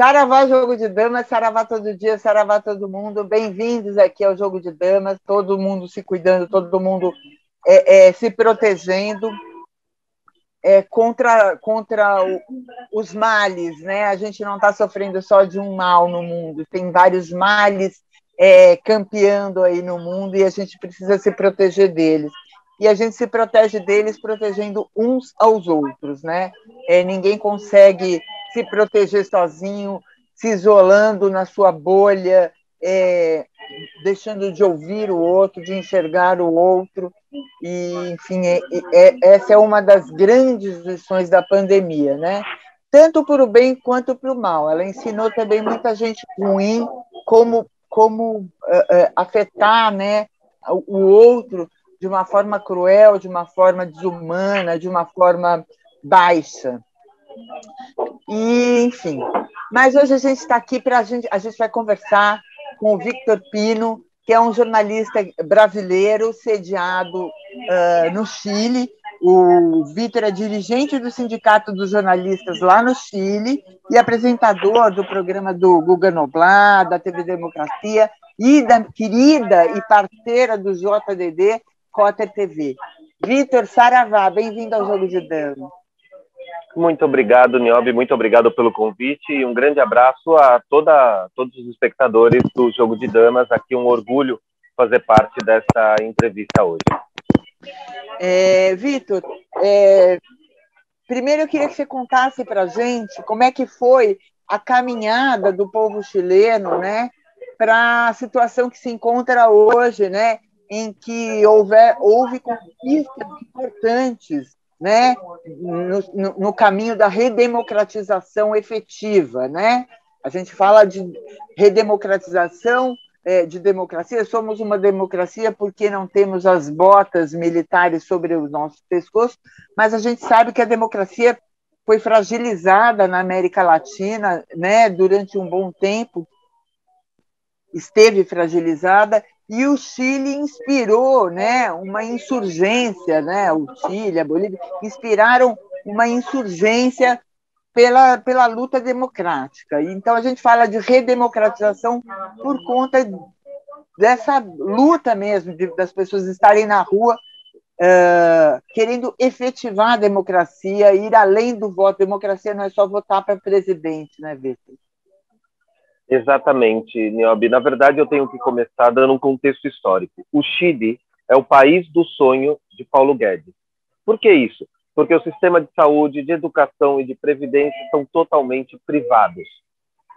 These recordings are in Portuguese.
Saravá, Jogo de Damas, saravá todo dia, saravá todo mundo. Bem-vindos aqui ao Jogo de Damas, todo mundo se cuidando, todo mundo se protegendo contra os males, né? A gente não está sofrendo só de um mal no mundo, tem vários males campeando aí no mundo e a gente precisa se proteger deles. E a gente se protege deles protegendo uns aos outros, né? Ninguém consegue se proteger sozinho, se isolando na sua bolha, deixando de ouvir o outro, de enxergar o outro. E, enfim, essa é uma das grandes lições da pandemia, né? Tanto para o bem quanto para o mal. Ela ensinou também muita gente ruim como afetar, né, o outro de uma forma cruel, de uma forma desumana, de uma forma baixa. E, enfim, mas hoje a gente está aqui a gente vai conversar com o Victor Pino, que é um jornalista brasileiro sediado no Chile. O Victor é dirigente do Sindicato dos Jornalistas lá no Chile e apresentador do programa do Guga Noblar, da TV Democracia e da querida e parceira do JDD, Cotter TV. Victor, saravá, bem-vindo ao Jogo de Damas. Muito obrigado, Niobe, muito obrigado pelo convite e um grande abraço a todos os espectadores do Jogo de Damas. Aqui um orgulho fazer parte dessa entrevista hoje. Victor, primeiro eu queria que você contasse para a gente como é que foi a caminhada do povo chileno, né, para a situação que se encontra hoje, né, em que houve conquistas importantes, né, no caminho da redemocratização efetiva, né? A gente fala de redemocratização, de democracia. Somos uma democracia porque não temos as botas militares sobre o nosso pescoço, mas a gente sabe que a democracia foi fragilizada na América Latina, né, durante um bom tempo, esteve fragilizada, e o Chile inspirou, né, uma insurgência, né, o Chile, a Bolívia, inspiraram uma insurgência pela luta democrática. Então, a gente fala de redemocratização por conta dessa luta mesmo, das pessoas estarem na rua querendo efetivar a democracia, ir além do voto. Democracia não é só votar para presidente, né, Vitor? Exatamente, Niobe. Na verdade, eu tenho que começar dando um contexto histórico. O Chile é o país do sonho de Paulo Guedes. Por que isso? Porque o sistema de saúde, de educação e de previdência são totalmente privados.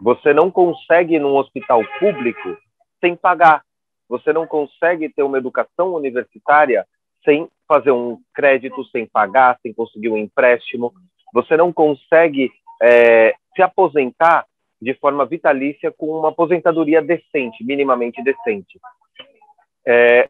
Você não consegue ir num hospital público sem pagar. Você não consegue ter uma educação universitária sem fazer um crédito, sem pagar, sem conseguir um empréstimo. Você não consegue se aposentar de forma vitalícia com uma aposentadoria decente, minimamente decente.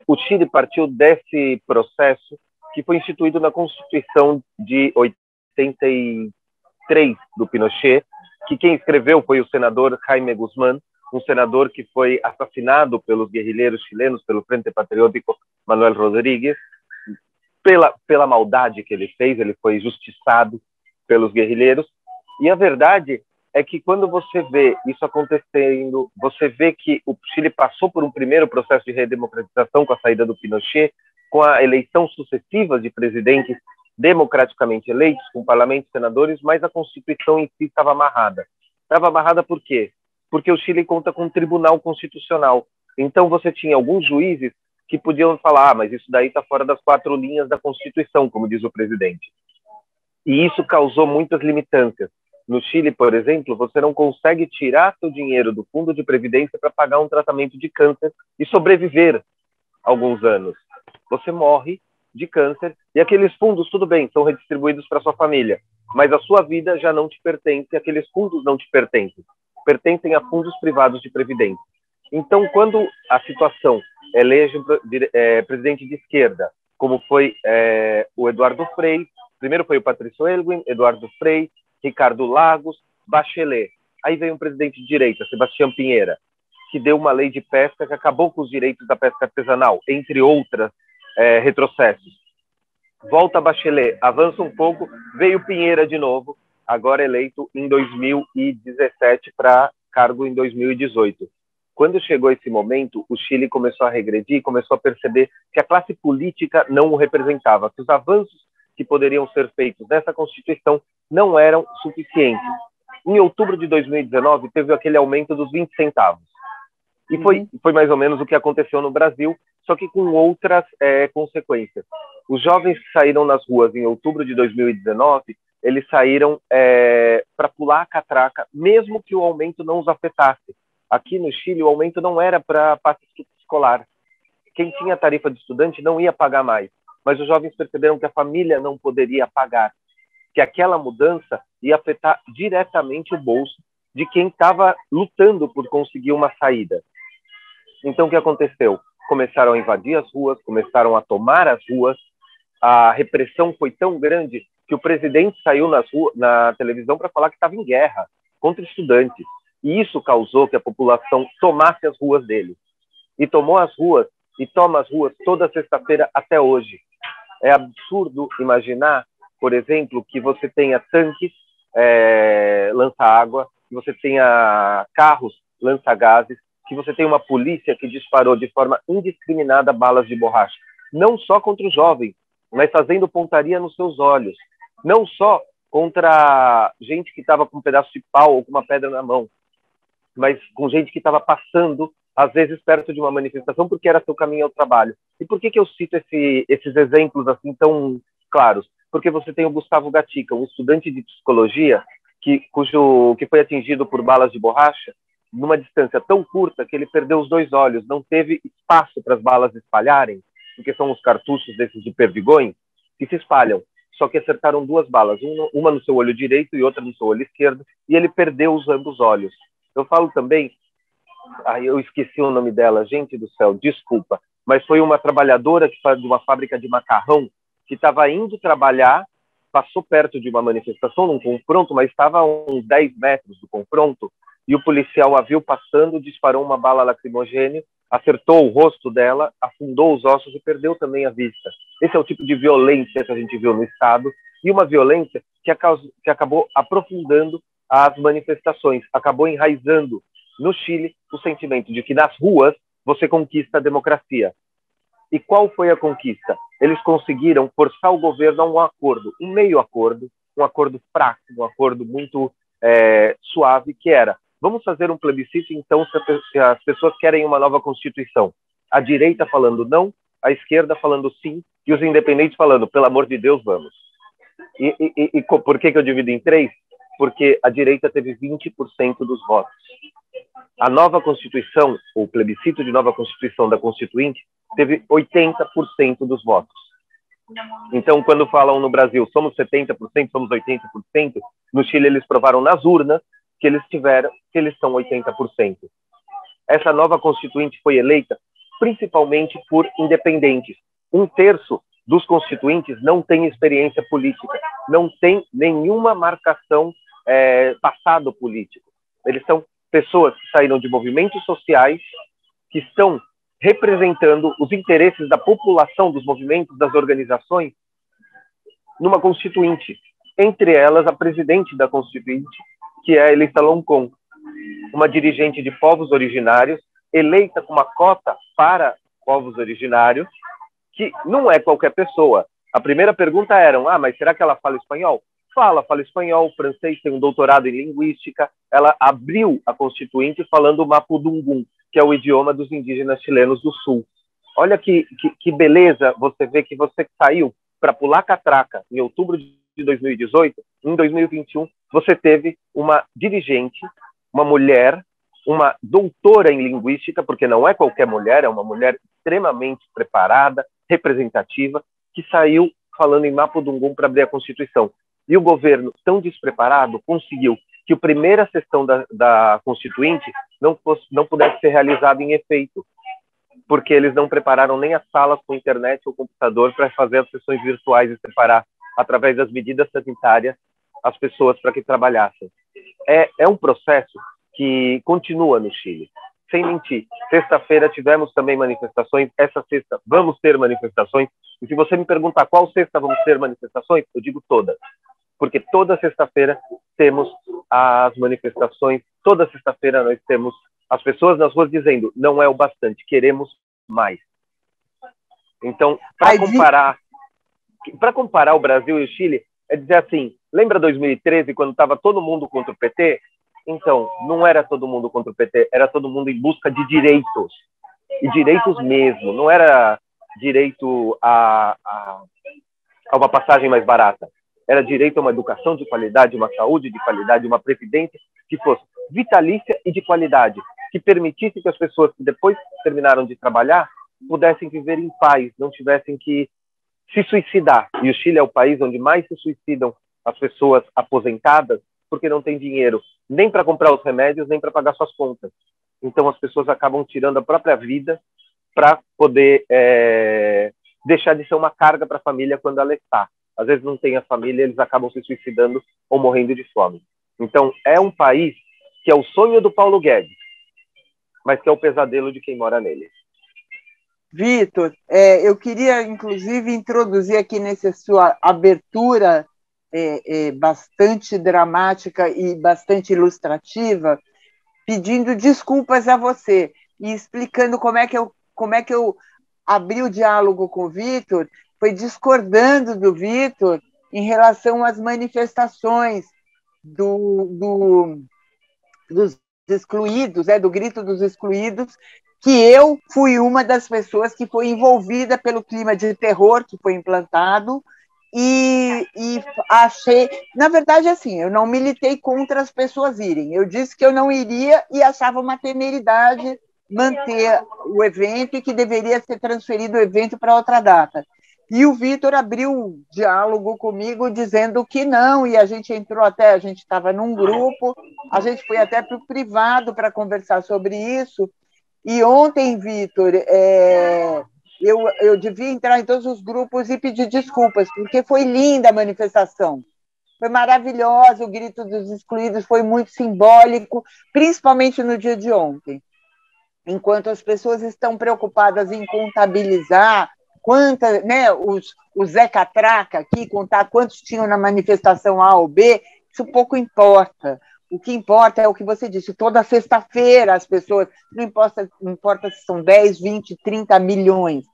O Chile partiu desse processo que foi instituído na Constituição de 83 do Pinochet, que quem escreveu foi o senador Jaime Guzmán, um senador que foi assassinado pelos guerrilheiros chilenos, pelo Frente Patriótico Manuel Rodríguez, pela maldade que ele fez. Ele foi justiçado pelos guerrilheiros. E a verdade é que quando você vê isso acontecendo, você vê que o Chile passou por um primeiro processo de redemocratização com a saída do Pinochet, com a eleição sucessiva de presidentes democraticamente eleitos, com parlamentos, senadores, mas a Constituição em si estava amarrada. Estava amarrada por quê? Porque o Chile conta com um tribunal constitucional. Então você tinha alguns juízes que podiam falar, mas isso daí está fora das 4 linhas da Constituição, como diz o presidente. E isso causou muitas limitâncias. No Chile, por exemplo, você não consegue tirar seu dinheiro do fundo de previdência para pagar um tratamento de câncer e sobreviver alguns anos. Você morre de câncer e aqueles fundos, tudo bem, são redistribuídos para sua família, mas a sua vida já não te pertence, aqueles fundos não te pertencem, pertencem a fundos privados de previdência. Então, quando a situação elege presidente de esquerda, como foi o Eduardo Frei, primeiro foi o Patrício Elwin, Eduardo Frei, Ricardo Lagos, Bachelet. Aí veio um presidente de direita, Sebastião Pinheira, que deu uma lei de pesca que acabou com os direitos da pesca artesanal, entre outras retrocessos. Volta Bachelet, avança um pouco, veio Pinheira de novo, agora eleito em 2017 para cargo em 2018. Quando chegou esse momento, o Chile começou a regredir, começou a perceber que a classe política não o representava, que os avanços que poderiam ser feitos nessa Constituição não eram suficientes. Em outubro de 2019, teve aquele aumento dos 20 centavos. E foi mais ou menos o que aconteceu no Brasil, só que com outras consequências. Os jovens que saíram nas ruas em outubro de 2019, eles saíram para pular a catraca, mesmo que o aumento não os afetasse. Aqui no Chile, o aumento não era para passe escolar. Quem tinha tarifa de estudante não ia pagar mais. Mas os jovens perceberam que a família não poderia pagar, que aquela mudança ia afetar diretamente o bolso de quem estava lutando por conseguir uma saída. Então, o que aconteceu? Começaram a invadir as ruas, começaram a tomar as ruas, a repressão foi tão grande que o presidente saiu na televisão para falar que estava em guerra contra estudantes. E isso causou que a população tomasse as ruas dele. E tomou as ruas, e toma as ruas toda sexta-feira até hoje. É absurdo imaginar, por exemplo, que você tenha tanques lança-água, que você tenha carros lança-gases, que você tenha uma polícia que disparou de forma indiscriminada balas de borracha. Não só contra os jovens, mas fazendo pontaria nos seus olhos. Não só contra gente que estava com um pedaço de pau ou com uma pedra na mão, mas com gente que estava passando, às vezes, perto de uma manifestação, porque era seu caminho ao trabalho. E por que eu cito esses exemplos assim tão claros? Porque você tem o Gustavo Gatica, um estudante de psicologia que foi atingido por balas de borracha numa distância tão curta que ele perdeu os 2 olhos, não teve espaço para as balas espalharem, porque são os cartuchos desses de perdigões que se espalham. Só que acertaram 2 balas, uma no seu olho direito e outra no seu olho esquerdo, e ele perdeu os ambos olhos. Eu falo também, eu esqueci o nome dela, gente do céu, desculpa, mas foi uma trabalhadora de uma fábrica de macarrão que estava indo trabalhar, passou perto de uma manifestação, num confronto, mas estava a uns 10 metros do confronto, e o policial a viu passando, disparou uma bala lacrimogênea, acertou o rosto dela, afundou os ossos e perdeu também a vista. Esse é o tipo de violência que a gente viu no Estado, e uma violência que acabou aprofundando as manifestações, acabou enraizando no Chile o sentimento de que nas ruas você conquista a democracia. E qual foi a conquista? Eles conseguiram forçar o governo a um acordo, um meio acordo, um acordo fraco, um acordo muito suave, que era: vamos fazer um plebiscito, então, se as pessoas querem uma nova Constituição. A direita falando não, a esquerda falando sim, e os independentes falando, pelo amor de Deus, vamos. E por que eu divido em 3? Porque a direita teve 20% dos votos. A nova Constituição, o plebiscito de nova Constituição da Constituinte, teve 80% dos votos. Então, quando falam no Brasil, somos 70%, somos 80%, no Chile eles provaram nas urnas que eles são 80%. Essa nova Constituinte foi eleita principalmente por independentes. 1/3 dos constituintes não tem experiência política, não tem nenhuma marcação passado político. Eles são pessoas que saíram de movimentos sociais, que estão representando os interesses da população, dos movimentos, das organizações, numa constituinte. Entre elas, a presidente da constituinte, que é a Elisa Loncón, uma dirigente de povos originários, eleita com uma cota para povos originários, que não é qualquer pessoa. A primeira pergunta era, mas será que ela fala espanhol? Fala espanhol, francês, tem um doutorado em linguística. Ela abriu a Constituinte falando o mapudungum, que é o idioma dos indígenas chilenos do Sul. Olha que beleza você vê que você saiu para pular catraca em outubro de 2018, em 2021, você teve uma dirigente, uma mulher, uma doutora em linguística, porque não é qualquer mulher, é uma mulher extremamente preparada, representativa, que saiu falando em mapudungum para abrir a Constituição. E o governo, tão despreparado, conseguiu que a primeira sessão da Constituinte não pudesse ser realizada em efeito, porque eles não prepararam nem as salas com internet ou computador para fazer as sessões virtuais e preparar, através das medidas sanitárias, as pessoas para que trabalhassem. É um processo que continua no Chile. Sem mentir, sexta-feira tivemos também manifestações, essa sexta vamos ter manifestações, e se você me perguntar qual sexta vamos ter manifestações, eu digo todas. porque toda sexta-feira temos as manifestações, toda sexta-feira nós temos as pessoas nas ruas dizendo, não é o bastante, queremos mais. Então, para comparar o Brasil e o Chile, é dizer assim, lembra 2013, quando estava todo mundo contra o PT? Então, não era todo mundo contra o PT, era todo mundo em busca de direitos, e direitos mesmo, não era direito a uma passagem mais barata, era direito a uma educação de qualidade, uma saúde de qualidade, uma previdência que fosse vitalícia e de qualidade, que permitisse que as pessoas que depois terminaram de trabalhar pudessem viver em paz, não tivessem que se suicidar. E o Chile é o país onde mais se suicidam as pessoas aposentadas porque não tem dinheiro nem para comprar os remédios, nem para pagar suas contas. Então as pessoas acabam tirando a própria vida para poder deixar de ser uma carga para a família quando ela está. Às vezes não tem a família, eles acabam se suicidando ou morrendo de fome. Então é um país que é o sonho do Paulo Guedes, mas que é o pesadelo de quem mora nele. Vitor, eu queria, inclusive, introduzir aqui nessa sua abertura bastante dramática e bastante ilustrativa, pedindo desculpas a você e explicando como é que eu abri o diálogo com o Vitor, foi discordando do Vitor em relação às manifestações dos excluídos, do grito dos excluídos, que eu fui uma das pessoas que foi envolvida pelo clima de terror que foi implantado e achei... Na verdade, assim, eu não militei contra as pessoas irem. Eu disse que eu não iria e achava uma temeridade manter o evento e que deveria ser transferido o evento para outra data. E o Vitor abriu um diálogo comigo dizendo que não, e a gente estava num grupo, a gente foi até para o privado para conversar sobre isso. E ontem, Vitor, eu devia entrar em todos os grupos e pedir desculpas, porque foi linda a manifestação. Foi maravilhosa, o grito dos excluídos foi muito simbólico, principalmente no dia de ontem. Enquanto as pessoas estão preocupadas em contabilizar quantas, né, o Zé Catraca aqui, contar quantos tinham na manifestação A ou B, isso pouco importa. O que importa é o que você disse, toda sexta-feira as pessoas, não importa se são 10, 20, 30 milhões,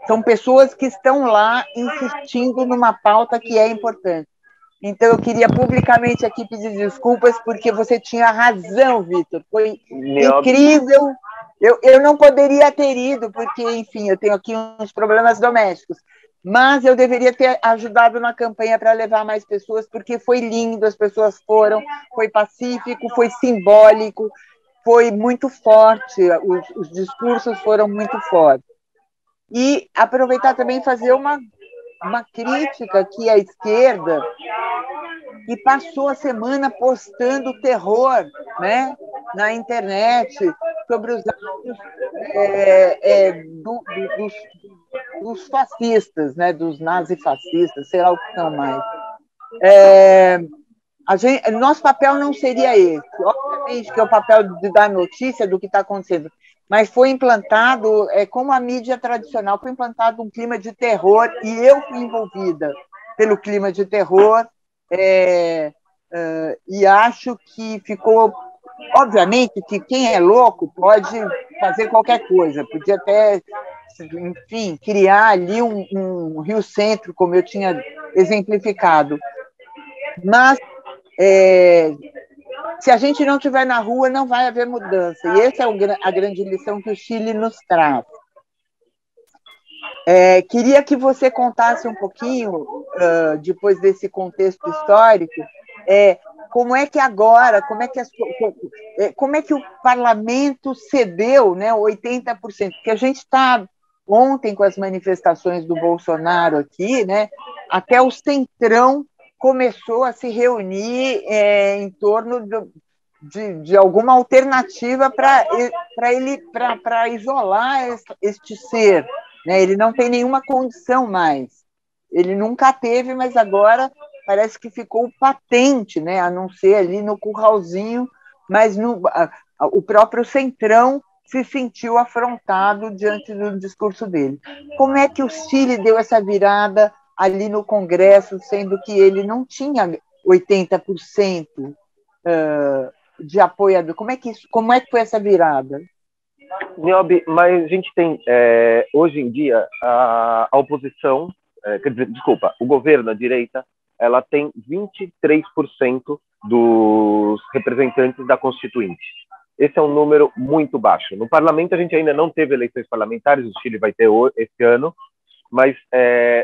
são pessoas que estão lá insistindo numa pauta que é importante. Então, eu queria publicamente aqui pedir desculpas, porque você tinha razão, Vitor, foi incrível. Eu não poderia ter ido, porque, enfim, eu tenho aqui uns problemas domésticos, mas eu deveria ter ajudado na campanha para levar mais pessoas, porque foi lindo, as pessoas foram, foi pacífico, foi simbólico, foi muito forte, os discursos foram muito fortes. E aproveitar também e fazer uma crítica aqui à esquerda, que passou a semana postando terror, né, na internet sobre os atos dos fascistas, né, dos nazifascistas, sei lá o que são mais. Nosso papel não seria esse. Obviamente que é o papel de dar notícia do que está acontecendo, mas foi implantado, como a mídia tradicional, foi implantado um clima de terror, e eu fui envolvida pelo clima de terror, e acho que ficou... Obviamente que quem é louco pode fazer qualquer coisa, podia até, enfim, criar ali um Rio Centro, como eu tinha exemplificado. Mas, se a gente não estiver na rua, não vai haver mudança. E essa é a grande lição que o Chile nos traz. Queria que você contasse um pouquinho, depois desse contexto histórico, como é que agora, como é que o parlamento cedeu, né, 80%? Porque a gente está, ontem, com as manifestações do Bolsonaro aqui, né, até o Centrão começou a se reunir em torno de alguma alternativa para isolar este ser. Né? Ele não tem nenhuma condição mais. Ele nunca teve, mas agora parece que ficou patente, né? A não ser ali no curralzinho, mas o próprio Centrão se sentiu afrontado diante do discurso dele. Como é que o Chile deu essa virada ali no Congresso, sendo que ele não tinha 80% de apoiador. Como é que foi essa virada? Niobe, mas a gente tem, hoje em dia, a oposição, quer dizer, desculpa, o governo, a direita, ela tem 23% dos representantes da Constituinte. Esse é um número muito baixo. No parlamento, a gente ainda não teve eleições parlamentares, o Chile vai ter esse ano, mas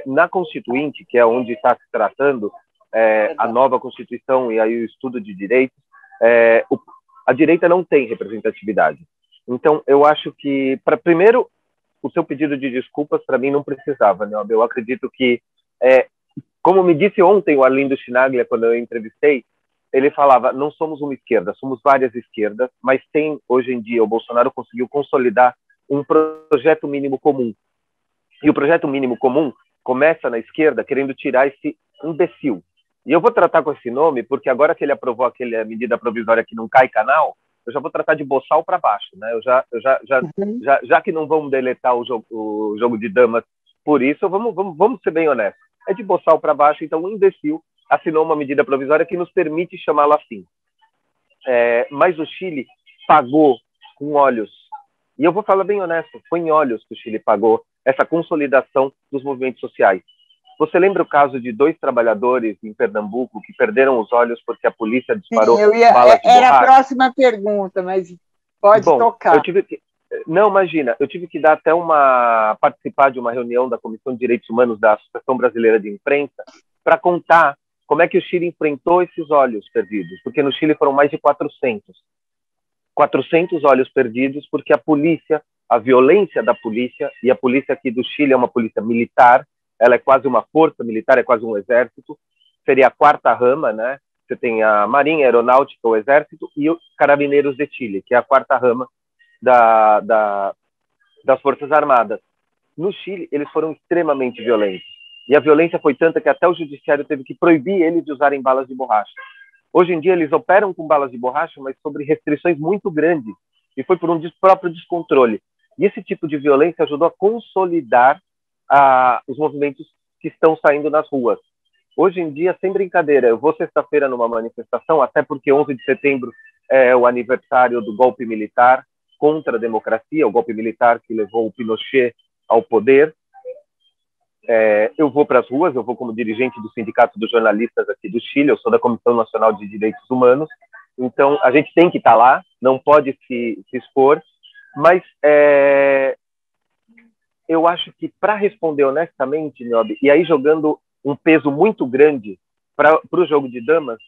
na Constituinte, que é onde está se tratando a nova Constituição e aí o estudo de direitos, a direita não tem representatividade. Então, eu acho que, primeiro, o seu pedido de desculpas, para mim, não precisava, né? Eu acredito que, como me disse ontem o Arlindo Chinaglia, quando eu entrevistei, ele falava, não somos uma esquerda, somos várias esquerdas, mas tem, hoje em dia, o Bolsonaro conseguiu consolidar um projeto mínimo comum. E o projeto mínimo comum começa na esquerda querendo tirar esse imbecil. E eu vou tratar com esse nome, porque agora que ele aprovou aquela medida provisória que não cai canal, eu já vou tratar de boçal para baixo, né? Já que não vamos deletar o jogo de damas por isso, vamos ser bem honestos. É de boçal para baixo, então o imbecil assinou uma medida provisória que nos permite chamá-lo assim. Mas o Chile pagou com olhos, e eu vou falar bem honesto, foi em olhos que o Chile pagou essa consolidação dos movimentos sociais. Você lembra o caso de 2 trabalhadores em Pernambuco que perderam os olhos porque a polícia disparou balas de borracha? Era a próxima pergunta, mas pode tocar. Não, imagina, eu tive que dar até participar de uma reunião da Comissão de Direitos Humanos da Associação Brasileira de Imprensa para contar como é que o Chile enfrentou esses olhos perdidos, porque no Chile foram mais de 400 olhos perdidos, porque a polícia, a violência da polícia, e a polícia aqui do Chile é uma polícia militar, ela é quase uma força militar, é quase um exército, seria a 4ª rama, né? Você tem a Marinha, a Aeronáutica, o Exército, e os Carabineiros de Chile, que é a 4ª rama das Forças Armadas. No Chile, eles foram extremamente violentos. E a violência foi tanta que até o judiciário teve que proibir eles de usarem balas de borracha. Hoje em dia, eles operam com balas de borracha, mas sobre restrições muito grandes. E foi por um próprio descontrole. E esse tipo de violência ajudou a consolidar os movimentos que estão saindo nas ruas. Hoje em dia, sem brincadeira, eu vou sexta-feira numa manifestação, até porque 11 de setembro é o aniversário do golpe militar contra a democracia, o golpe militar que levou o Pinochet ao poder. Eu vou para as ruas, eu vou como dirigente do Sindicato dos Jornalistas aqui do Chile, eu sou da Comissão Nacional de Direitos Humanos, então a gente tem que estar lá, não pode se expor, mas eu acho que, para responder honestamente, Niobe, e aí jogando um peso muito grande para o jogo de damas,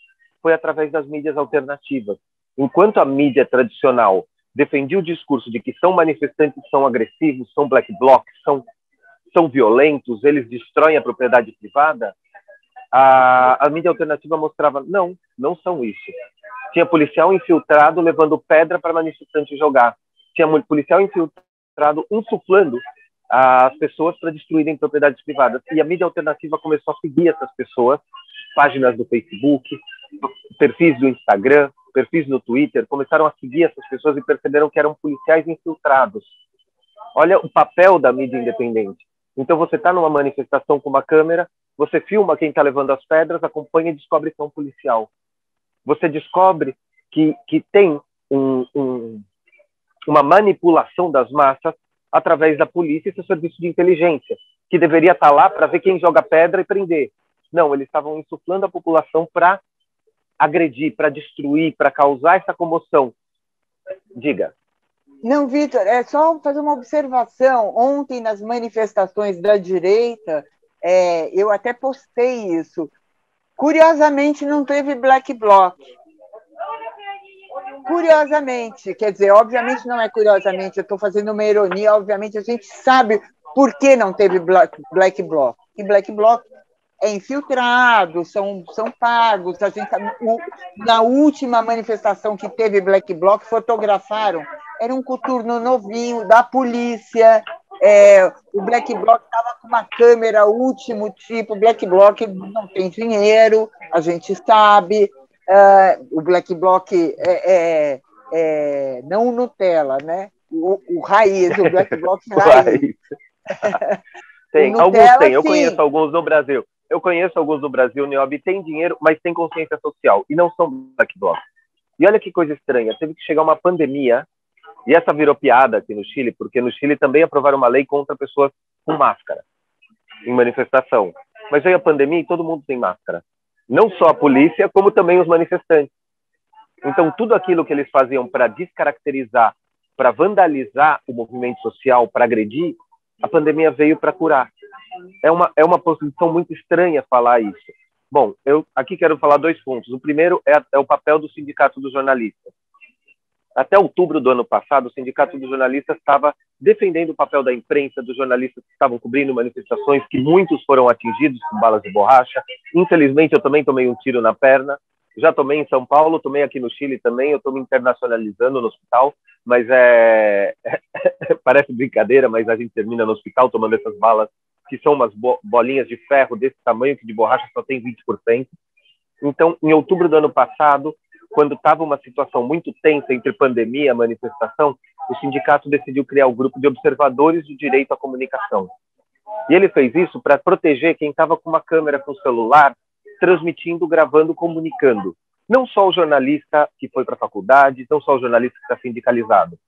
foi através das mídias alternativas. Enquanto a mídia tradicional defendia o discurso de que são manifestantes, são agressivos, são black blocs, são violentos, eles destroem a propriedade privada, a mídia alternativa mostrava, não são isso. Tinha policial infiltrado levando pedra para manifestante jogar. Tinha policial infiltrado insuflando as pessoas para destruírem propriedades privadas. E a mídia alternativa começou a seguir essas pessoas, páginas do Facebook, perfis do Instagram, perfis no Twitter, começaram a seguir essas pessoas e perceberam que eram policiais infiltrados. Olha o papel da mídia independente. Então você está numa manifestação com uma câmera, você filma quem está levando as pedras, acompanha e descobre que é um policial. Você descobre que tem uma manipulação das massas através da polícia e seu serviço de inteligência, que deveria estar lá para ver quem joga pedra e prender. Não, eles estavam insuflando a população para agredir, para destruir, para causar essa comoção. Diga. Não, Vitor, é só fazer uma observação. Ontem, nas manifestações da direita, eu até postei isso. Curiosamente, não teve black bloc. Curiosamente, quer dizer, obviamente não é curiosamente, eu estou fazendo uma ironia, obviamente a gente sabe por que não teve black bloc. E black bloc é infiltrado, são pagos. A gente, na última manifestação que teve black bloc, fotografaram, era um coturno novinho da polícia, o black bloc estava com uma câmera último tipo, black bloc não tem dinheiro, a gente sabe. O black bloc não o Nutella, né? O raiz, o black bloc raiz. Tem, Nutella, alguns tem, eu conheço alguns no Brasil. Eu conheço alguns do Brasil, Niobe, tem dinheiro, mas tem consciência social, e não são black bloc. E olha que coisa estranha, teve que chegar uma pandemia, e essa virou piada aqui no Chile, porque no Chile também aprovaram uma lei contra pessoas com máscara em manifestação. Mas veio a pandemia e todo mundo tem máscara. Não só a polícia, como também os manifestantes. Então, tudo aquilo que eles faziam para descaracterizar, para vandalizar o movimento social, para agredir, a pandemia veio para curar. É uma posição muito estranha falar isso. Bom, eu aqui quero falar 2 pontos. O primeiro é o papel do Sindicato dos Jornalistas. Até outubro do ano passado, o Sindicato dos Jornalistas estava defendendo o papel da imprensa, dos jornalistas que estavam cobrindo manifestações, que muitos foram atingidos com balas de borracha. Infelizmente, eu também tomei um tiro na perna. Já tomei em São Paulo, tomei aqui no Chile também. Eu estou me internacionalizando no hospital, mas parece brincadeira, mas a gente termina no hospital tomando essas balas, que são umas bolinhas de ferro desse tamanho, que de borracha só tem 20%. Então, em outubro do ano passado, quando estava uma situação muito tensa entre pandemia e manifestação, o sindicato decidiu criar o grupo de observadores do direito à comunicação. E ele fez isso para proteger quem estava com uma câmera com celular, transmitindo, gravando, comunicando. Não só o jornalista que foi para a faculdade, não só o jornalista que está sindicalizado.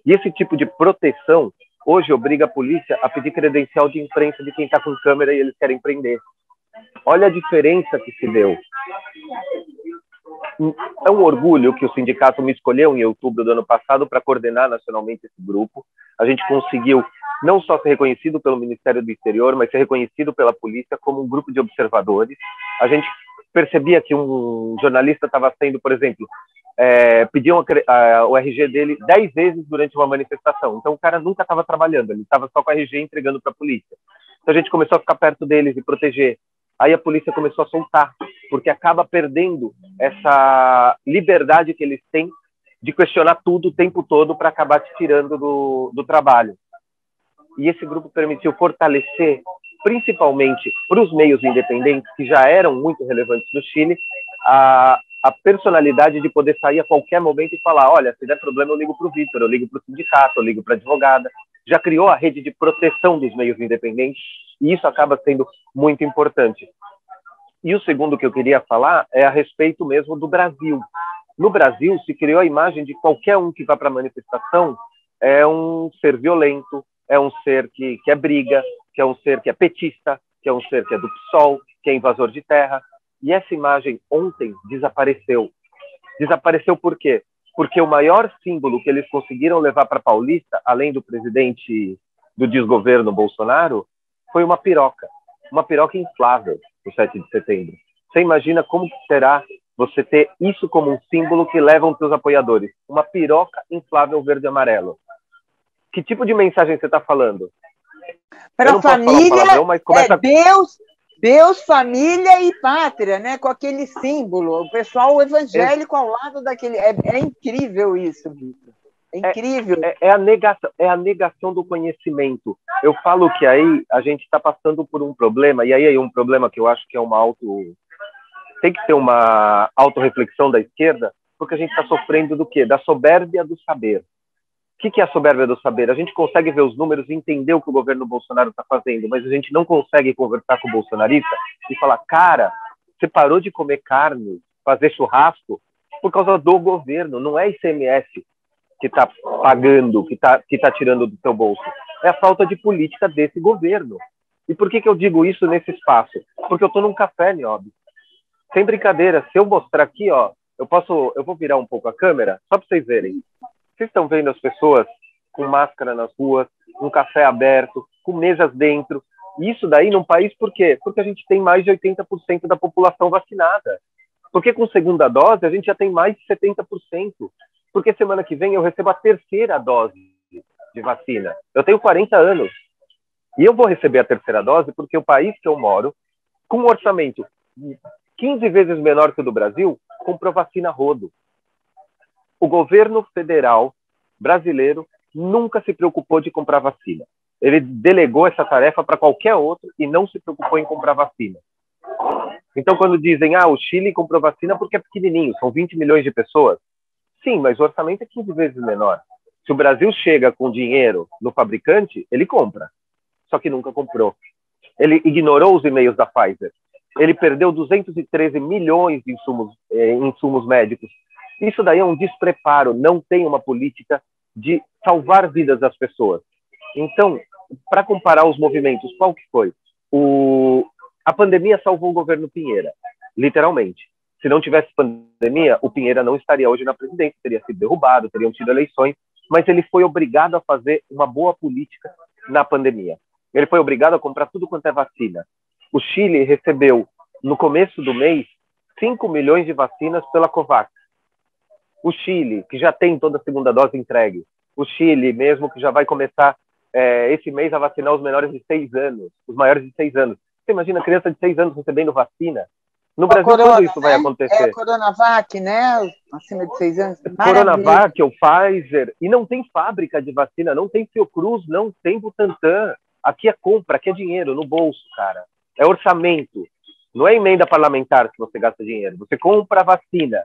E esse tipo de proteção, hoje, obriga a polícia a pedir credencial de imprensa de quem está com câmera e eles querem prender. Olha a diferença que se deu. É um orgulho que o sindicato me escolheu em outubro do ano passado para coordenar nacionalmente esse grupo. A gente conseguiu não só ser reconhecido pelo Ministério do Exterior, mas ser reconhecido pela polícia como um grupo de observadores. A gente percebia que um jornalista estava sendo, por exemplo, pediam o RG dele 10 vezes durante uma manifestação. Então o cara nunca estava trabalhando, ele estava só com o RG entregando para a polícia. Então a gente começou a ficar perto deles e proteger. Aí a polícia começou a soltar, porque acaba perdendo essa liberdade que eles têm de questionar tudo o tempo todo para acabar te tirando do trabalho. E esse grupo permitiu fortalecer, principalmente para os meios independentes, que já eram muito relevantes no Chile, a personalidade de poder sair a qualquer momento e falar, olha, se der problema eu ligo para o Vitor, eu ligo para o sindicato, eu ligo para a advogada. Já criou a rede de proteção dos meios independentes, e isso acaba sendo muito importante. E o segundo que eu queria falar é a respeito mesmo do Brasil. No Brasil, se criou a imagem de qualquer um que vá para a manifestação é um ser violento, é um ser que é briga, que é um ser que é petista, que é um ser que é do PSOL, que é invasor de terra. E essa imagem ontem desapareceu. Desapareceu por quê? Porque o maior símbolo que eles conseguiram levar para Paulista, além do presidente do desgoverno Bolsonaro, foi uma piroca inflável no 7 de setembro. Você imagina como será você ter isso como um símbolo que levam os seus apoiadores? Uma piroca inflável verde e amarelo. Que tipo de mensagem você está falando? Para a família, Deus, família e pátria, né? Com aquele símbolo. O pessoal evangélico ao lado daquele... É incrível isso, Vitor. É incrível. É a negação do conhecimento. Eu falo que aí a gente está passando por um problema, e aí é um problema que eu acho que é tem que ser uma autorreflexão da esquerda, porque a gente está sofrendo do quê? Da soberbia do saber. O que é a soberbia do saber? A gente consegue ver os números e entender o que o governo Bolsonaro está fazendo, mas a gente não consegue conversar com o bolsonarista e falar, cara, você parou de comer carne, fazer churrasco, por causa do governo, não é ICMS que está pagando, que tá tirando do seu bolso. É a falta de política desse governo. E por que eu digo isso nesse espaço? Porque eu estou num café, Niobe. Sem brincadeira, se eu mostrar aqui, ó, eu vou virar um pouco a câmera, só para vocês verem. Vocês estão vendo as pessoas com máscara nas ruas, um café aberto, com mesas dentro. E isso daí num país, por quê? Porque a gente tem mais de 80% da população vacinada. Porque com segunda dose a gente já tem mais de 70%. Porque semana que vem eu recebo a 3ª dose de vacina. Eu tenho 40 anos. E eu vou receber a 3ª dose porque o país que eu moro, com um orçamento 15 vezes menor que o do Brasil, comprou vacina a rodo. O governo federal brasileiro nunca se preocupou de comprar vacina. Ele delegou essa tarefa para qualquer outro e não se preocupou em comprar vacina. Então, quando dizem, o Chile comprou vacina porque é pequenininho, são 20 milhões de pessoas. Sim, mas o orçamento é 15 vezes menor. Se o Brasil chega com dinheiro no fabricante, ele compra. Só que nunca comprou. Ele ignorou os e-mails da Pfizer. Ele perdeu 213 milhões de insumos médicos. Isso daí é um despreparo, não tem uma política de salvar vidas das pessoas. Então, para comparar os movimentos, qual que foi? A pandemia salvou o governo Pinheira, literalmente. Se não tivesse pandemia, o Pinheira não estaria hoje na presidência, teria sido derrubado, teriam tido eleições, mas ele foi obrigado a fazer uma boa política na pandemia. Ele foi obrigado a comprar tudo quanto é vacina. O Chile recebeu, no começo do mês, 5 milhões de vacinas pela COVAX. O Chile, que já tem toda a segunda dose entregue. O Chile, mesmo que já vai começar esse mês a vacinar os menores de 6 anos, os maiores de 6 anos. Você imagina a criança de 6 anos recebendo vacina? No Brasil, quando isso vai acontecer? É a Coronavac, né? Acima de 6 anos. Coronavac, o Pfizer. E não tem fábrica de vacina, não tem Fiocruz, não tem Butantan. Aqui é compra, aqui é dinheiro no bolso, cara. É orçamento. Não é emenda parlamentar que você gasta dinheiro. Você compra a vacina.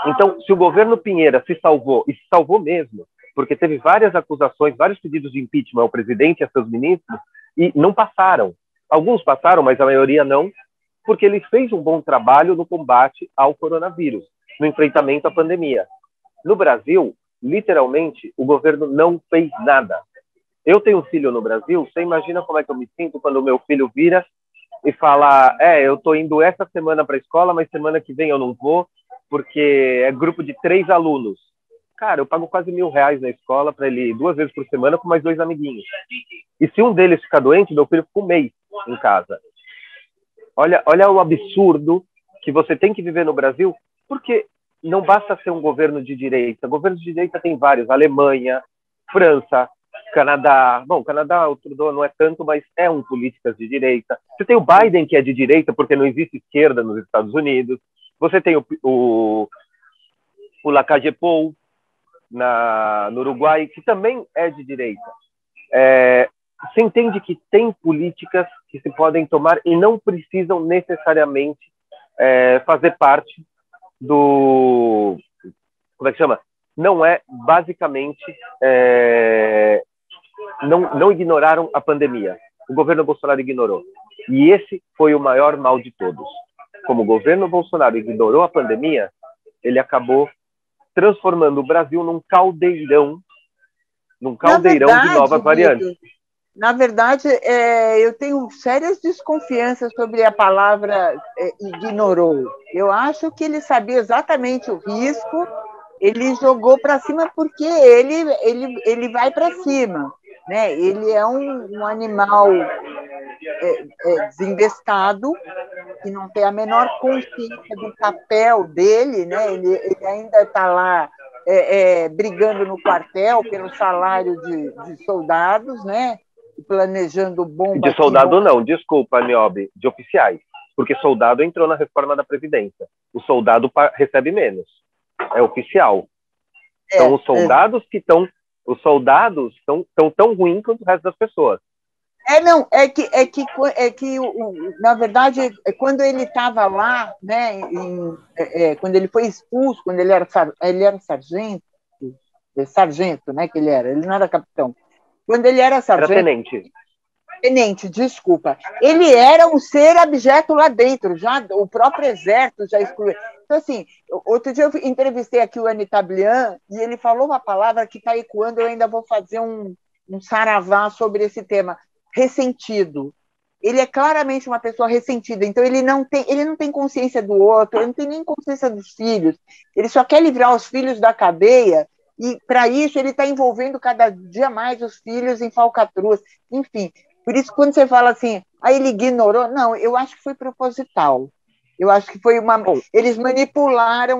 Então, se o governo Pinheira se salvou, e se salvou mesmo, porque teve várias acusações, vários pedidos de impeachment ao presidente e a seus ministros, e não passaram. Alguns passaram, mas a maioria não, porque ele fez um bom trabalho no combate ao coronavírus, no enfrentamento à pandemia. No Brasil, literalmente, o governo não fez nada. Eu tenho um filho no Brasil, você imagina como é que eu me sinto quando o meu filho vira e fala, eu estou indo essa semana para a escola, mas semana que vem eu não vou, porque é grupo de 3 alunos. Cara, eu pago quase R$1.000 na escola para ele ir 2 vezes por semana com mais 2 amiguinhos. E se um deles ficar doente, meu filho fica um mês em casa. Olha o absurdo que você tem que viver no Brasil, porque não basta ser um governo de direita. Governos de direita tem vários, Alemanha, França, Canadá. Bom, Canadá, o Trudeau não é tanto, mas é um políticas de direita. Você tem o Biden, que é de direita, porque não existe esquerda nos Estados Unidos. Você tem o Lacalle Pou, no Uruguai, que também é de direita. Você entende que tem políticas que se podem tomar e não precisam necessariamente fazer parte do... Como é que chama? Não é, basicamente, não ignoraram a pandemia. O governo Bolsonaro ignorou. E esse foi o maior mal de todos. Como o governo Bolsonaro ignorou a pandemia, ele acabou transformando o Brasil num caldeirão de novas variantes. Na verdade, eu tenho sérias desconfianças sobre a palavra ignorou. Eu acho que ele sabia exatamente o risco, ele jogou para cima porque ele vai para cima, né? Ele é um animal desinvestado, que não tem a menor consciência do papel dele, né? Ele ainda está lá brigando no quartel pelo salário de soldados, né? Planejando bomba. De soldado não, desculpa, Niobe, de oficiais, porque soldado entrou na reforma da Previdência. O soldado recebe menos, é oficial. Então os soldados estão tão ruins quanto o resto das pessoas. Na verdade, quando ele estava lá, né, quando ele foi expulso, quando ele era sargento, né, que ele não era capitão. Quando ele era sargento... Era tenente. Tenente, desculpa. Ele era um ser abjeto lá dentro, já o próprio exército já excluiu. Então, assim, outro dia eu entrevistei aqui o Anitablian e ele falou uma palavra que está ecoando, eu ainda vou fazer um saravá sobre esse tema. Ressentido. Ele é claramente uma pessoa ressentida, então ele não tem consciência do outro, ele não tem nem consciência dos filhos, ele só quer livrar os filhos da cadeia, e para isso ele está envolvendo cada dia mais os filhos em falcatruas, enfim. Por isso, quando você fala assim, ele ignorou, não, eu acho que foi proposital. Eu acho que foi uma... Eles manipularam,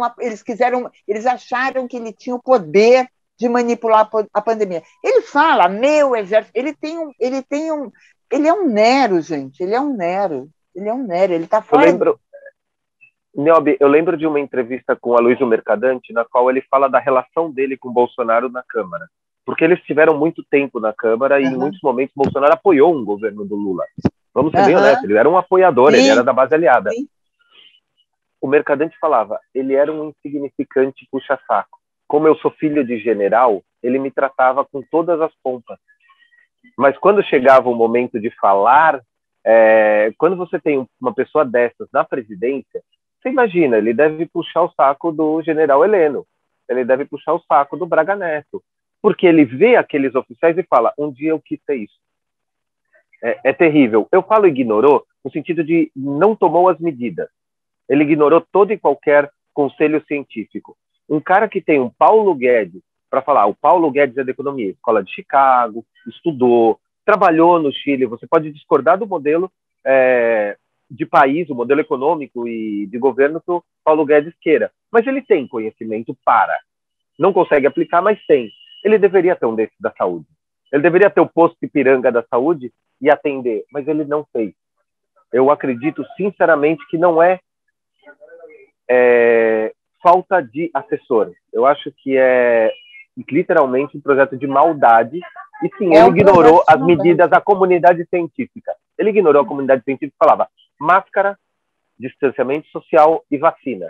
eles acharam que ele tinha o poder de manipular a pandemia. Ele fala, meu exército, ele é um Nero, gente, ele é um Nero, ele está fora... Niobe, eu lembro de uma entrevista com o Aloysio Mercadante, na qual ele fala da relação dele com o Bolsonaro na Câmara. Porque eles tiveram muito tempo na Câmara e em muitos momentos Bolsonaro apoiou um governo do Lula. Vamos ser bem honestos, ele era um apoiador, ele era da base aliada. Sim. O Mercadante falava, ele era um insignificante puxa-saco. Como eu sou filho de general, ele me tratava com todas as pompas. Mas quando chegava o momento de falar Quando você tem uma pessoa dessas na presidência, você imagina, ele deve puxar o saco do general Heleno, ele deve puxar o saco do Braga Neto, porque ele vê aqueles oficiais e fala, um dia eu quis ser isso. É terrível. Eu falo ignorou no sentido de não tomou as medidas. Ele ignorou todo e qualquer conselho científico. Um cara que tem um Paulo Guedes para falar, o Paulo Guedes é da economia, escola de Chicago, estudou, trabalhou no Chile. Você pode discordar do modelo de país, o modelo econômico e de governo que o Paulo Guedes queira, mas ele tem conhecimento para. Não consegue aplicar, mas tem. Ele deveria ter um desse da saúde. Ele deveria ter o posto Ipiranga da saúde e atender, mas ele não fez. Eu acredito sinceramente que não é falta de assessores. Eu acho que é literalmente um projeto de maldade. E sim, ele ignorou as medidas da comunidade científica. Ele ignorou a comunidade científica e falava máscara, distanciamento social e vacina.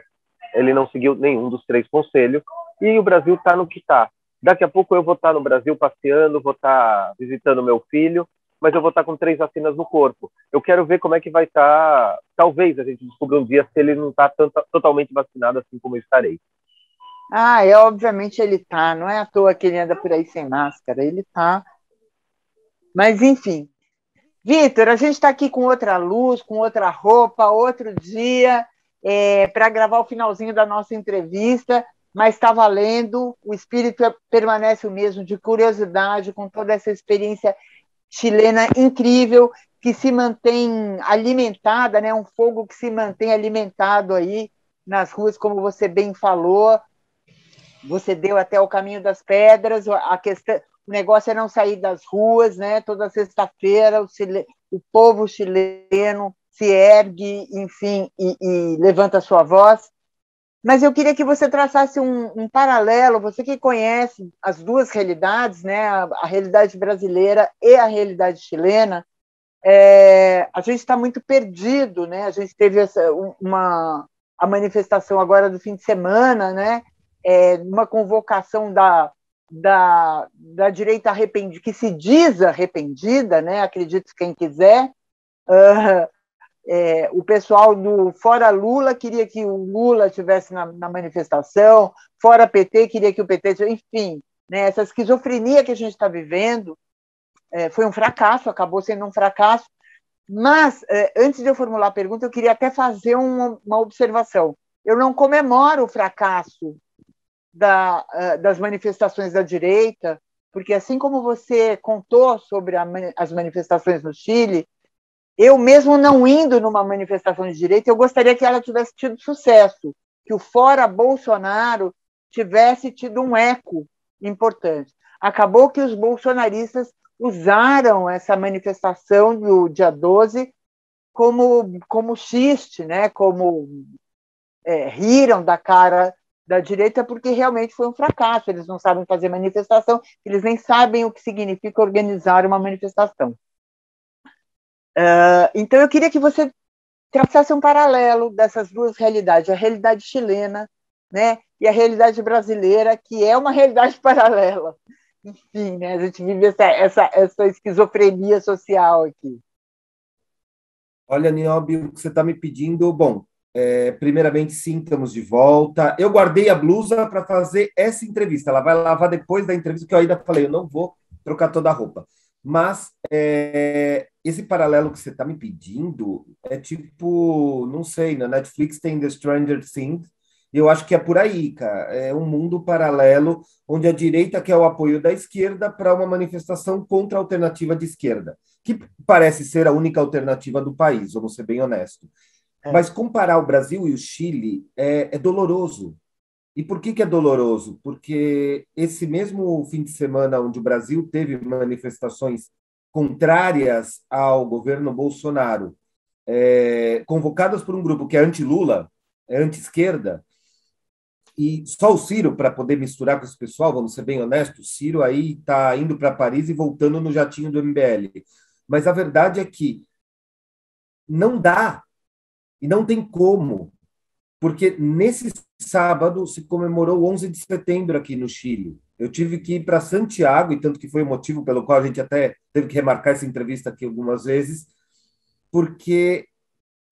Ele não seguiu nenhum dos 3 conselhos e o Brasil está no que está. Daqui a pouco eu vou estar no Brasil passeando, vou estar visitando meu filho, mas eu vou estar com 3 vacinas no corpo. Eu quero ver como é que vai estar. Talvez a gente descubra um dia se ele não está totalmente vacinado assim como eu estarei. Obviamente ele está. Não é à toa que ele anda por aí sem máscara. Ele está. Mas, enfim. Vitor, a gente está aqui com outra luz, com outra roupa, outro dia, para gravar o finalzinho da nossa entrevista, mas está valendo. O espírito permanece o mesmo, de curiosidade, com toda essa experiência chilena incrível, que se mantém alimentada, né? Um fogo que se mantém alimentado aí nas ruas, como você bem falou. Você deu até o caminho das pedras, a questão, o negócio é não sair das ruas, né? Toda sexta-feira o povo chileno se ergue, enfim, e levanta a sua voz. Mas eu queria que você traçasse um paralelo, você que conhece as duas realidades, né, a realidade brasileira e a realidade chilena. A gente está muito perdido, né? A gente teve a manifestação agora do fim de semana, né? Uma convocação da direita arrependida, que se diz arrependida, né? Acredite quem quiser. O pessoal do Fora Lula queria que o Lula estivesse na manifestação, Fora PT queria que o PT estivesse, enfim, né, essa esquizofrenia que a gente está vivendo foi um fracasso, acabou sendo um fracasso, mas antes de eu formular a pergunta, eu queria até fazer uma observação. Eu não comemoro o fracasso das manifestações da direita, porque assim como você contou sobre as manifestações no Chile, eu mesmo não indo numa manifestação de direita, eu gostaria que ela tivesse tido sucesso, que o Fora Bolsonaro tivesse tido um eco importante. Acabou que os bolsonaristas usaram essa manifestação do dia 12 como xiste, né? Riram da cara da direita, porque realmente foi um fracasso. Eles não sabem fazer manifestação, eles nem sabem o que significa organizar uma manifestação. Então, eu queria que você traçasse um paralelo dessas duas realidades, a realidade chilena, né, e a realidade brasileira, que é uma realidade paralela. Enfim, né, a gente vive essa esquizofrenia social aqui. Olha, Niobe, o que você está me pedindo, bom, primeiramente, sim, estamos de volta. Eu guardei a blusa para fazer essa entrevista, ela vai lavar depois da entrevista, que eu ainda falei, eu não vou trocar toda a roupa. Mas esse paralelo que você está me pedindo é tipo, não sei, na Netflix tem The Stranger Things, e eu acho que é por aí, cara. É um mundo paralelo onde a direita quer o apoio da esquerda para uma manifestação contra a alternativa de esquerda, que parece ser a única alternativa do país, vamos ser bem honesto. Mas comparar o Brasil e o Chile é doloroso. E por que é doloroso? Porque esse mesmo fim de semana onde o Brasil teve manifestações contrárias ao governo Bolsonaro, convocadas por um grupo que é anti-Lula, é anti-esquerda, e só o Ciro, para poder misturar com esse pessoal, vamos ser bem honestos, o Ciro aí está indo para Paris e voltando no jatinho do MBL. Mas a verdade é que não dá e não tem como, porque nesse sábado se comemorou o 11 de setembro aqui no Chile. Eu tive que ir para Santiago, e tanto que foi o motivo pelo qual a gente até teve que remarcar essa entrevista aqui algumas vezes, porque,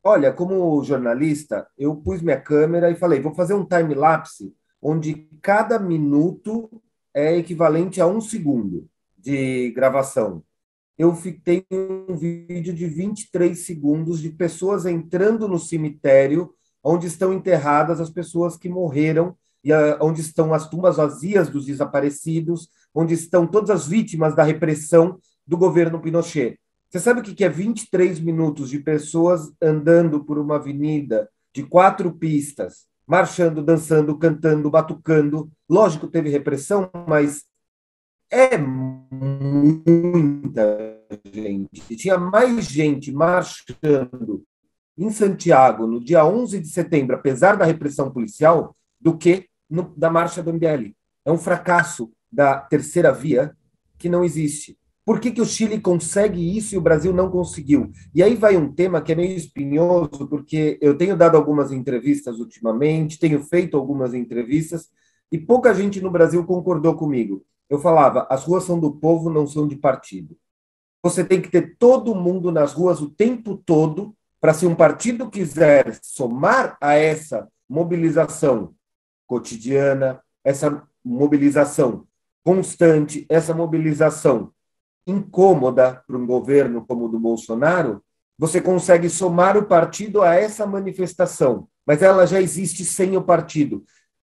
olha, como jornalista, eu pus minha câmera e falei, vou fazer um time-lapse onde cada minuto é equivalente a 1 segundo de gravação. Tenho um vídeo de 23 segundos de pessoas entrando no cemitério onde estão enterradas as pessoas que morreram, e onde estão as tumbas vazias dos desaparecidos, onde estão todas as vítimas da repressão do governo Pinochet. Você sabe o que é 23 minutos de pessoas andando por uma avenida de 4 pistas, marchando, dançando, cantando, batucando? Lógico, teve repressão, mas é muita gente. Tinha mais gente marchando em Santiago no dia 11 de setembro, apesar da repressão policial, do que da marcha do MBL. É um fracasso da terceira via que não existe. Por que o Chile consegue isso e o Brasil não conseguiu? E aí vai um tema que é meio espinhoso, porque eu tenho dado algumas entrevistas ultimamente, tenho feito algumas entrevistas, e pouca gente no Brasil concordou comigo. Eu falava, as ruas são do povo, não são de partido. Você tem que ter todo mundo nas ruas o tempo todo, para se um partido quiser somar a essa mobilização cotidiana, essa mobilização constante, essa mobilização incômoda para um governo como o do Bolsonaro, você consegue somar o partido a essa manifestação, mas ela já existe sem o partido.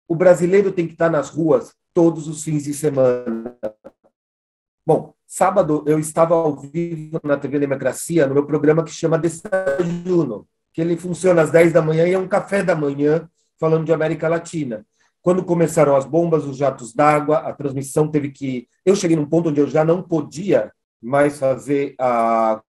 O brasileiro tem que estar nas ruas todos os fins de semana. Bom, sábado eu estava ao vivo na TV Democracia, no meu programa que chama Desayuno, que ele funciona às 10 da manhã e é um café da manhã falando de América Latina. Quando começaram as bombas, os jatos d'água, a transmissão teve que... Eu cheguei num ponto onde eu já não podia mais fazer a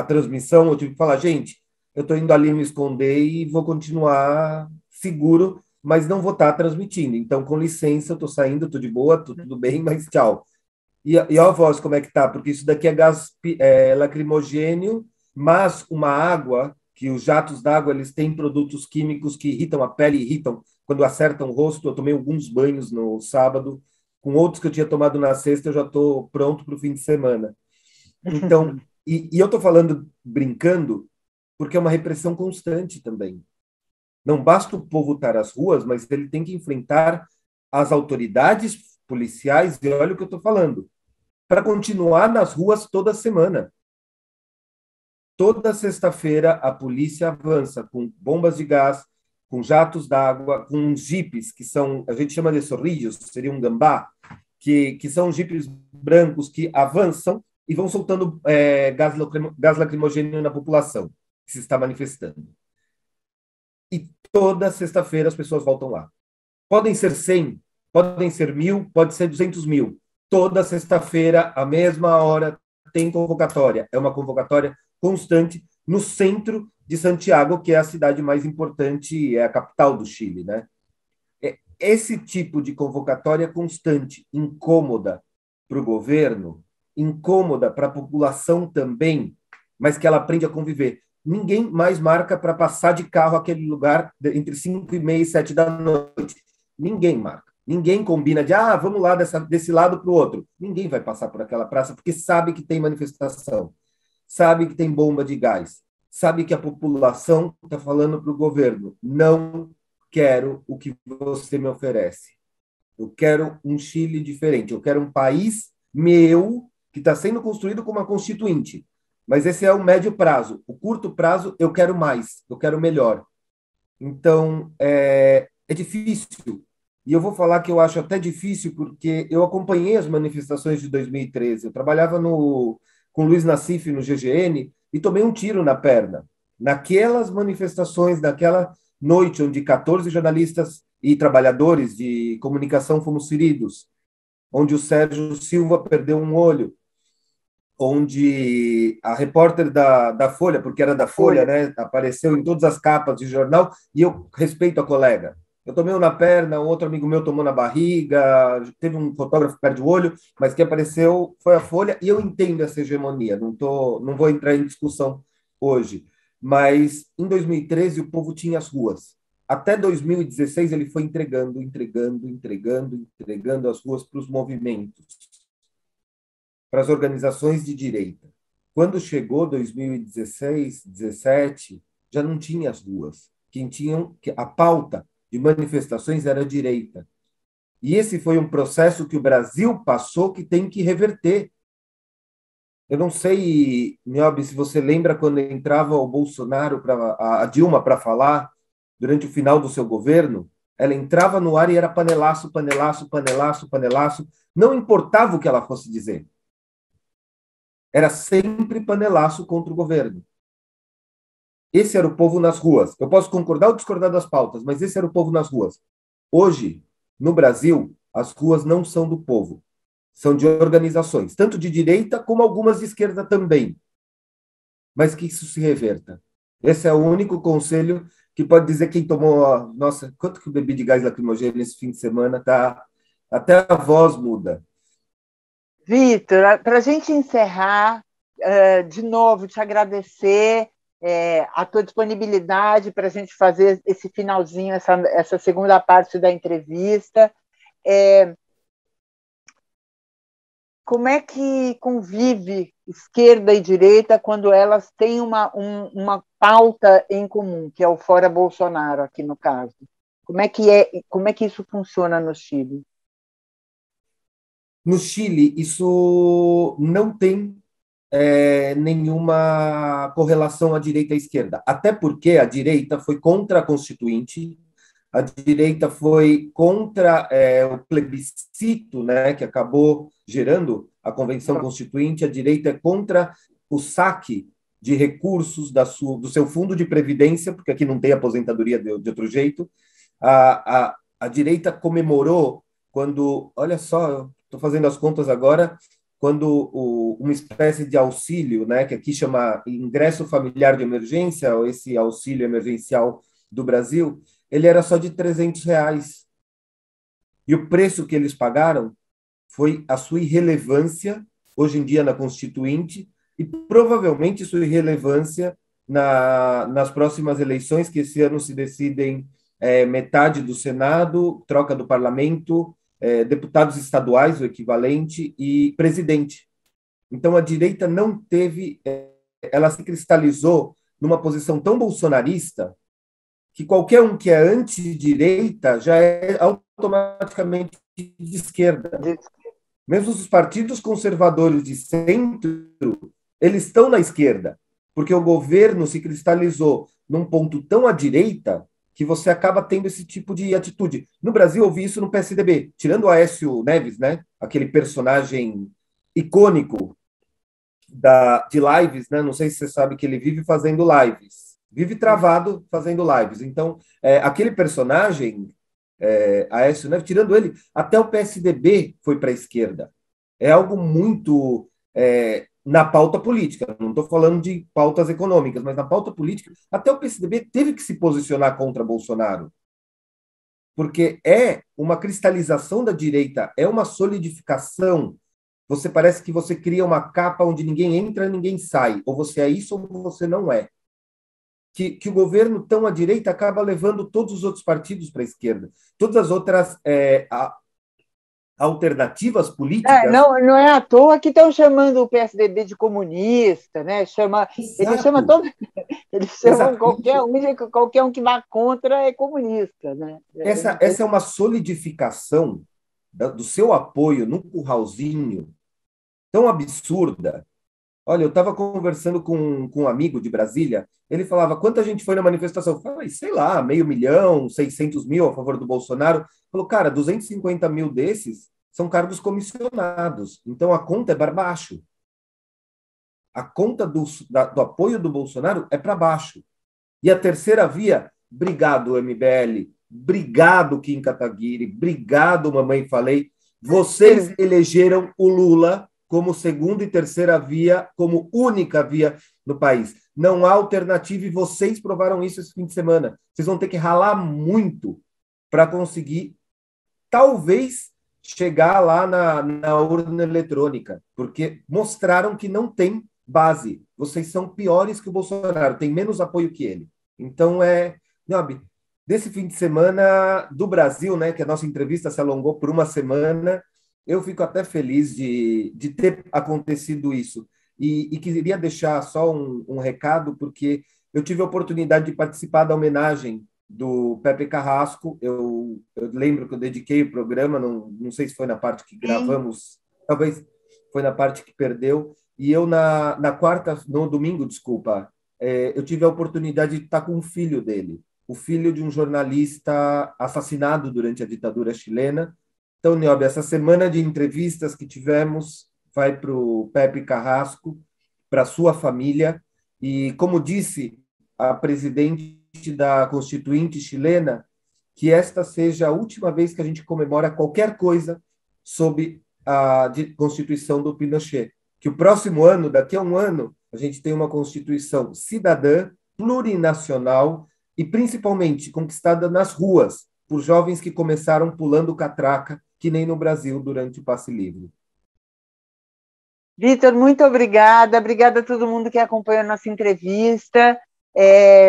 transmissão, eu tive que falar, gente, eu estou indo ali me esconder e vou continuar seguro, mas não vou estar transmitindo. Então, com licença, eu estou saindo, estou de boa, tudo bem, mas tchau. E a voz, como é que tá? Porque isso daqui é gás lacrimogênio, mas uma água, que os jatos d'água eles têm produtos químicos que irritam a pele, irritam quando acertam o rosto. Eu tomei alguns banhos no sábado, com outros que eu tinha tomado na sexta, eu já estou pronto para o fim de semana. Então, e eu estou falando brincando, porque é uma repressão constante também. Não basta o povo estar às ruas, mas ele tem que enfrentar as autoridades policiais, e olha o que eu estou falando, para continuar nas ruas toda semana. Toda sexta-feira a polícia avança com bombas de gás, com jatos d'água, com jipes, que são, a gente chama de sorrillos, seria um gambá, que são jipes brancos que avançam e vão soltando gás lacrimogêneo na população que se está manifestando. E toda sexta-feira as pessoas voltam lá. Podem ser 100, podem ser 1.000, pode ser 200 mil. Toda sexta-feira, à mesma hora, tem convocatória. É uma convocatória constante no centro de Santiago, que é a cidade mais importante, é a capital do Chile, né? Esse tipo de convocatória constante, incômoda para o governo, incômoda para a população também, mas que ela aprende a conviver. Ninguém mais marca para passar de carro aquele lugar entre 5h30 e 7 da noite. Ninguém marca. Ninguém combina de, vamos lá desse lado para o outro. Ninguém vai passar por aquela praça porque sabe que tem manifestação, sabe que tem bomba de gás, sabe que a população está falando para o governo, não quero o que você me oferece. Eu quero um Chile diferente. Eu quero um país meu que está sendo construído como uma constituinte. Mas esse é o médio prazo. O curto prazo, eu quero mais, eu quero melhor. Então, é difícil. E eu vou falar que eu acho até difícil, porque eu acompanhei as manifestações de 2013. Eu trabalhava com Luiz Nassif no GGN e tomei um tiro na perna. Naquelas manifestações, naquela noite onde 14 jornalistas e trabalhadores de comunicação fomos feridos, onde o Sérgio Silva perdeu um olho, onde a repórter da Folha, porque era da Folha, né, apareceu em todas as capas de jornal, e eu respeito a colega. Eu tomei um na perna, um outro amigo meu tomou na barriga, teve um fotógrafo que perde o olho, mas quem apareceu foi a Folha, e eu entendo essa hegemonia, não vou entrar em discussão hoje. Mas em 2013 o povo tinha as ruas. Até 2016 ele foi entregando as ruas para os movimentos, para as organizações de direita. Quando chegou 2016, 17, já não tinha as ruas. A pauta de manifestações era a direita. E esse foi um processo que o Brasil passou que tem que reverter. Eu não sei, Niobe, se você lembra quando entrava o Bolsonaro, a Dilma, para falar, durante o final do seu governo, ela entrava no ar e era panelaço, panelaço, panelaço, panelaço. Não importava o que ela fosse dizer. Era sempre panelaço contra o governo. Esse era o povo nas ruas. Eu posso concordar ou discordar das pautas, mas esse era o povo nas ruas. Hoje, no Brasil, as ruas não são do povo, são de organizações, tanto de direita como algumas de esquerda também. Mas que isso se reverta. Esse é o único conselho que pode dizer quem tomou. Nossa, quanto que eu bebi de gás lacrimogêneo nesse fim de semana, tá? Até a voz muda. Vitor, para a gente encerrar, de novo, te agradecer a tua disponibilidade para a gente fazer esse finalzinho, essa segunda parte da entrevista. Como é que convive esquerda e direita quando elas têm uma pauta em comum, que é o fora Bolsonaro, aqui no caso? Como é que isso funciona no Chile? No Chile, isso não tem nenhuma correlação à direita e à esquerda, até porque a direita foi contra a Constituinte, a direita foi contra o plebiscito, né, que acabou gerando a Convenção Constituinte, a direita é contra o saque de recursos do seu fundo de previdência, porque aqui não tem aposentadoria de outro jeito. A direita comemorou quando, olha só, estou fazendo as contas agora, quando uma espécie de auxílio, né, que aqui chama ingresso familiar de emergência, ou esse auxílio emergencial do Brasil, ele era só de R$ 300. E o preço que eles pagaram foi a sua irrelevância, hoje em dia na Constituinte, e provavelmente sua irrelevância nas próximas eleições, que esse ano se decidem metade do Senado, troca do parlamento, deputados estaduais, o equivalente, e presidente. Então, a direita não teve... ela se cristalizou numa posição tão bolsonarista que qualquer um que é antidireita já é automaticamente de esquerda. Mesmo os partidos conservadores de centro, eles estão na esquerda, porque o governo se cristalizou num ponto tão à direita que você acaba tendo esse tipo de atitude. No Brasil, eu vi isso no PSDB, tirando o Aécio Neves, né? Aquele personagem icônico de lives, né? Não sei se você sabe que ele vive fazendo lives. Vive travado fazendo lives. Então, aquele personagem, Aécio Neves, tirando ele, até o PSDB foi para a esquerda. É algo muito na pauta política. Não estou falando de pautas econômicas, mas na pauta política, até o PSDB teve que se posicionar contra Bolsonaro. Porque é uma cristalização da direita, é uma solidificação. Você parece que você cria uma capa onde ninguém entra, ninguém sai. Ou você é isso ou você não é. Que o governo tão à direita acaba levando todos os outros partidos para a esquerda. Todas as outras alternativas políticas... Não é à toa que estão chamando o PSDB de comunista, né? Eles chamam qualquer um que vá contra é comunista, né? Essa é uma solidificação do seu apoio no curralzinho tão absurda. Olha, eu estava conversando com um amigo de Brasília, ele falava, quanta gente foi na manifestação? Eu falei, sei lá, 500.000, 600.000 a favor do Bolsonaro. Falou, cara, 250 mil desses são cargos comissionados, então a conta é para baixo. A conta do apoio do Bolsonaro é para baixo. E a terceira via, obrigado, MBL, obrigado, Kim Kataguiri, obrigado, Mamãe Falei, vocês elegeram o Lula como segunda e terceira via, como única via no país. Não há alternativa e vocês provaram isso esse fim de semana. Vocês vão ter que ralar muito para conseguir, talvez, chegar lá na urna eletrônica, porque mostraram que não tem base. Vocês são piores que o Bolsonaro, tem menos apoio que ele. Então, Niobe, desse fim de semana do Brasil, né, que a nossa entrevista se alongou por uma semana, eu fico até feliz de ter acontecido isso. e queria deixar só um recado, porque eu tive a oportunidade de participar da homenagem do Pepe Carrasco. Eu lembro que eu dediquei o programa, não sei se foi na parte que gravamos, talvez foi na parte que perdeu, e eu no domingo, desculpa, eu tive a oportunidade de estar com o filho dele, o filho de um jornalista assassinado durante a ditadura chilena. Então, Niobe, essa semana de entrevistas que tivemos vai para o Pepe Carrasco, para a sua família, e, como disse a presidente da Constituinte chilena, que esta seja a última vez que a gente comemora qualquer coisa sob a Constituição do Pinochet. Que o próximo ano, daqui a um ano, a gente tem uma Constituição cidadã, plurinacional e, principalmente, conquistada nas ruas, por jovens que começaram pulando catraca, que nem no Brasil, durante o Passe Livre. Vitor, muito obrigada. Obrigada a todo mundo que acompanhou a nossa entrevista.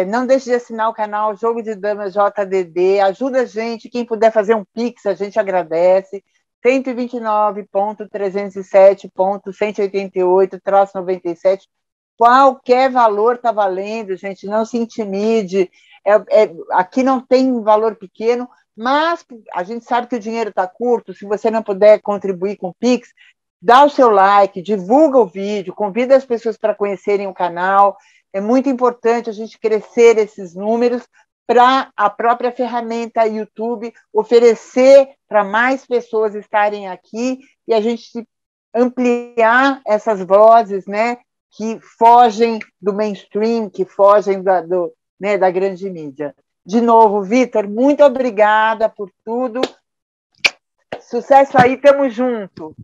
Não deixe de assinar o canal Jogo de Damas JDD. Ajuda a gente. Quem puder fazer um Pix, a gente agradece. 129.307.188-97. Qualquer valor está valendo, gente. Não se intimide. Aqui não tem valor pequeno, mas a gente sabe que o dinheiro está curto. Se você não puder contribuir com o Pix, dá o seu like, divulga o vídeo, convida as pessoas para conhecerem o canal. É muito importante a gente crescer esses números para a própria ferramenta YouTube oferecer para mais pessoas estarem aqui e a gente ampliar essas vozes, né, que fogem do mainstream, que fogem da grande mídia. De novo, Vitor, muito obrigada por tudo. Sucesso aí, tamo junto.